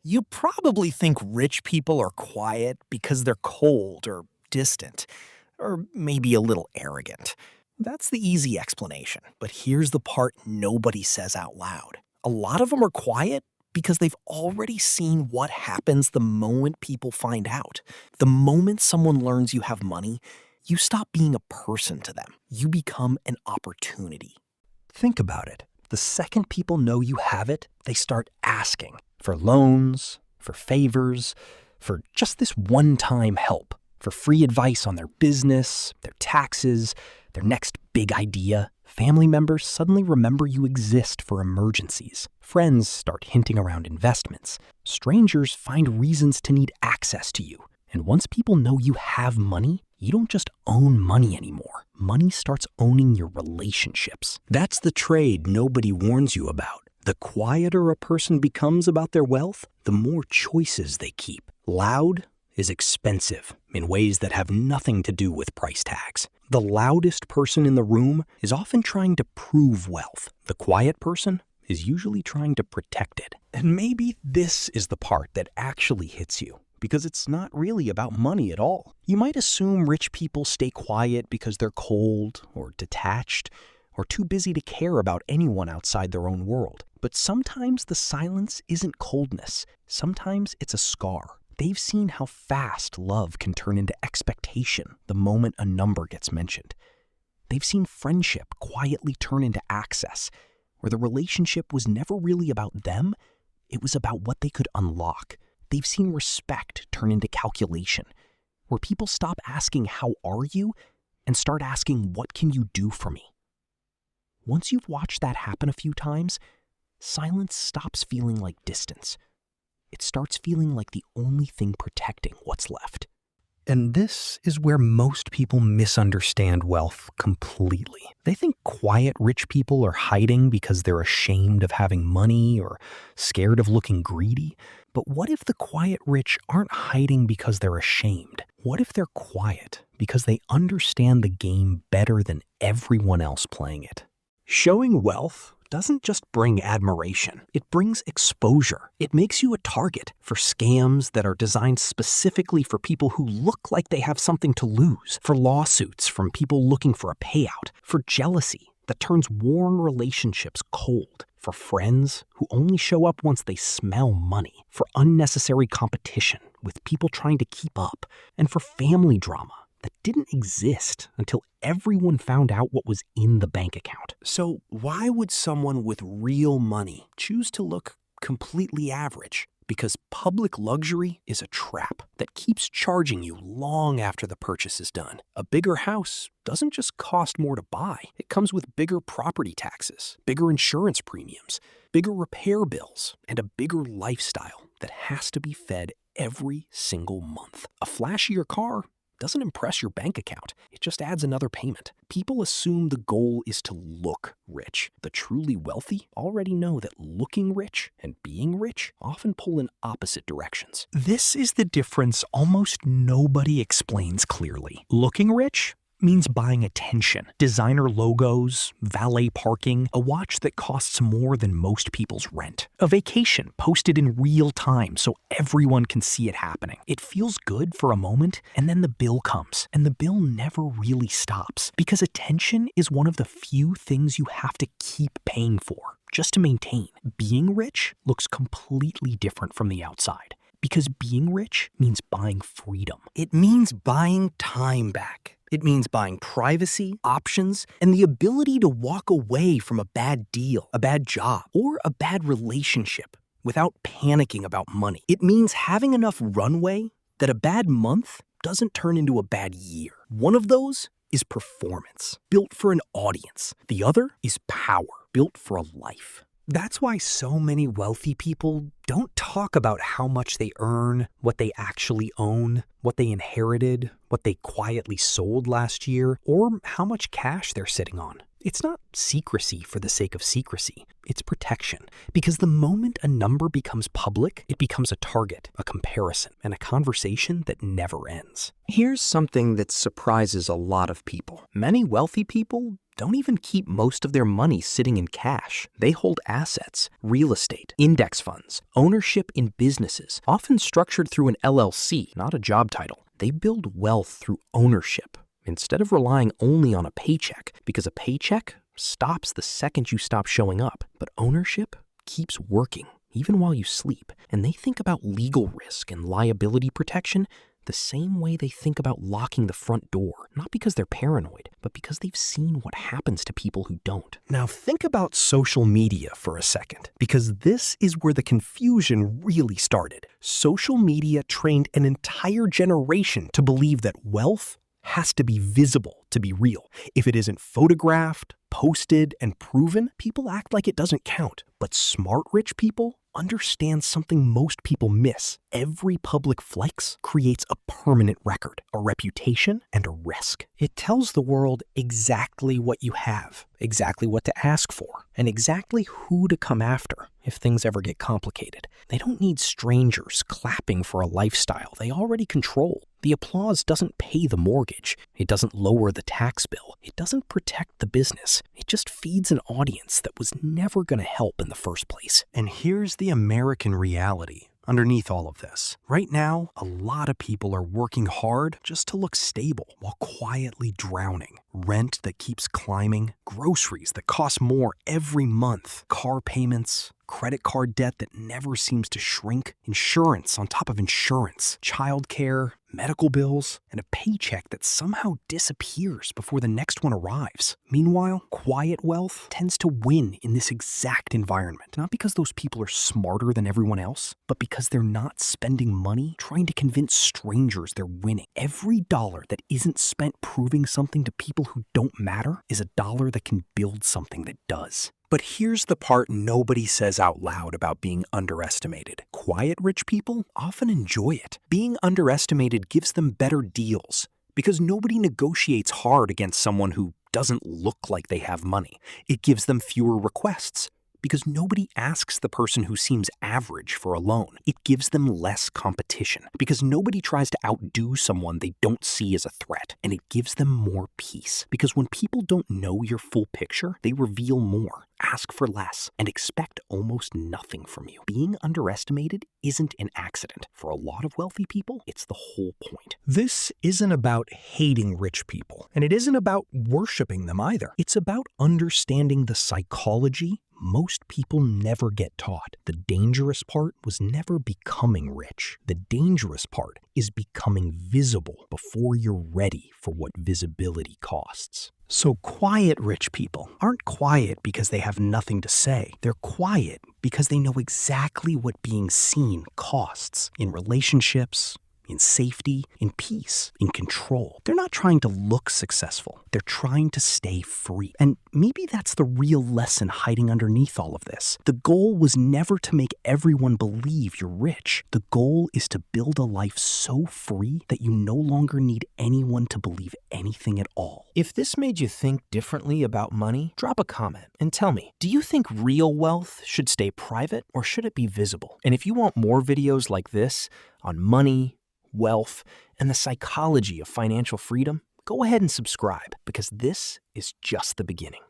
You probably think rich people are quiet because they're cold or distant, or maybe a little arrogant. That's the easy explanation, but here's the part nobody says out loud. A lot of them are quiet because they've already seen what happens the moment people find out. The moment someone learns you have money, you stop being a person to them. You become an opportunity. Think about it. The second people know you have it, they start asking for loans, for favors, for just this one-time help, for free advice on their business, their taxes, their next big idea. Family members suddenly remember you exist for emergencies. Friends start hinting around investments. Strangers find reasons to need access to you. And once people know you have money, you don't just own money anymore. Money starts owning your relationships. That's the trade nobody warns you about. The quieter a person becomes about their wealth, the more choices they keep. Loud is expensive in ways that have nothing to do with price tags. The loudest person in the room is often trying to prove wealth. The quiet person is usually trying to protect it. And maybe this is the part that actually hits you, because it's not really about money at all. You might assume rich people stay quiet because they're cold or detached or too busy to care about anyone outside their own world. But sometimes the silence isn't coldness. Sometimes it's a scar. They've seen how fast love can turn into expectation the moment a number gets mentioned. They've seen friendship quietly turn into access, where the relationship was never really about them, it was about what they could unlock. They've seen respect turn into calculation, where people stop asking, "How are you?" and start asking, "What can you do for me?" Once you've watched that happen a few times, silence stops feeling like distance. It starts feeling like the only thing protecting what's left. And this is where most people misunderstand wealth completely. They think quiet rich people are hiding because they're ashamed of having money or scared of looking greedy. But what if the quiet rich aren't hiding because they're ashamed? What if they're quiet because they understand the game better than everyone else playing it? Showing wealth doesn't just bring admiration, it brings exposure. It makes you a target for scams that are designed specifically for people who look like they have something to lose, for lawsuits from people looking for a payout, for jealousy that turns warm relationships cold, for friends who only show up once they smell money, for unnecessary competition with people trying to keep up, and for family drama that didn't exist until everyone found out what was in the bank account. So why would someone with real money choose to look completely average? Because public luxury is a trap that keeps charging you long after the purchase is done. A bigger house doesn't just cost more to buy. It comes with bigger property taxes, bigger insurance premiums, bigger repair bills, and a bigger lifestyle that has to be fed every single month. A flashier car doesn't impress your bank account. It just adds another payment. People assume the goal is to look rich. The truly wealthy already know that looking rich and being rich often pull in opposite directions. This is the difference almost nobody explains clearly. Looking rich means buying attention, designer logos, valet parking, a watch that costs more than most people's rent, a vacation posted in real time so everyone can see it happening. It feels good for a moment, and then the bill comes, and the bill never really stops, because attention is one of the few things you have to keep paying for just to maintain. Being rich looks completely different from the outside, because being rich means buying freedom. It means buying time back. It means buying privacy, options, and the ability to walk away from a bad deal, a bad job, or a bad relationship without panicking about money. It means having enough runway that a bad month doesn't turn into a bad year. One of those is performance, built for an audience. The other is power, built for a life. That's why so many wealthy people don't talk about how much they earn, what they actually own, what they inherited, what they quietly sold last year, or how much cash they're sitting on. It's not secrecy for the sake of secrecy. It's protection. Because the moment a number becomes public, it becomes a target, a comparison, and a conversation that never ends. Here's something that surprises a lot of people. Many wealthy people don't even keep most of their money sitting in cash. They hold assets, real estate, index funds, ownership in businesses, often structured through an LLC, not a job title. They build wealth through ownership instead of relying only on a paycheck, because a paycheck stops the second you stop showing up. But ownership keeps working even while you sleep. And they think about legal risk and liability protection the same way they think about locking the front door, not because they're paranoid, but because they've seen what happens to people who don't. Now think about social media for a second, because this is where the confusion really started. Social media trained an entire generation to believe that wealth has to be visible to be real. If it isn't photographed, posted, and proven, people act like it doesn't count. But smart rich people understand something most people miss. Every public flex creates a permanent record, a reputation, and a risk. It tells the world exactly what you have, exactly what to ask for, and exactly who to come after if things ever get complicated. They don't need strangers clapping for a lifestyle they already control. The applause doesn't pay the mortgage. It doesn't lower the tax bill. It doesn't protect the business. It just feeds an audience that was never going to help in the first place. And here's the American reality underneath all of this. Right now, a lot of people are working hard just to look stable while quietly drowning. Rent that keeps climbing, groceries that cost more every month, car payments, credit card debt that never seems to shrink, insurance on top of insurance, childcare, medical bills, and a paycheck that somehow disappears before the next one arrives. Meanwhile, quiet wealth tends to win in this exact environment, not because those people are smarter than everyone else, but because they're not spending money trying to convince strangers they're winning. Every dollar that isn't spent proving something to people who don't matter is a dollar that can build something that does. But here's the part nobody says out loud about being underestimated. Quiet rich people often enjoy it. Being underestimated gives them better deals, because nobody negotiates hard against someone who doesn't look like they have money. It gives them fewer requests, because nobody asks the person who seems average for a loan. It gives them less competition, because nobody tries to outdo someone they don't see as a threat. And it gives them more peace, because when people don't know your full picture, they reveal more, ask for less, and expect almost nothing from you. Being underestimated isn't an accident. For a lot of wealthy people, it's the whole point. This isn't about hating rich people, and it isn't about worshiping them either. It's about understanding the psychology most people never get taught. The dangerous part was never becoming rich. The dangerous part is becoming visible before you're ready for what visibility costs. So quiet rich people aren't quiet because they have nothing to say. They're quiet because they know exactly what being seen costs in relationships, in safety, in peace, in control. They're not trying to look successful. They're trying to stay free. And maybe that's the real lesson hiding underneath all of this. The goal was never to make everyone believe you're rich. The goal is to build a life so free that you no longer need anyone to believe anything at all. If this made you think differently about money, drop a comment and tell me, do you think real wealth should stay private or should it be visible? And if you want more videos like this on money, wealth, and the psychology of financial freedom, go ahead and subscribe, because this is just the beginning.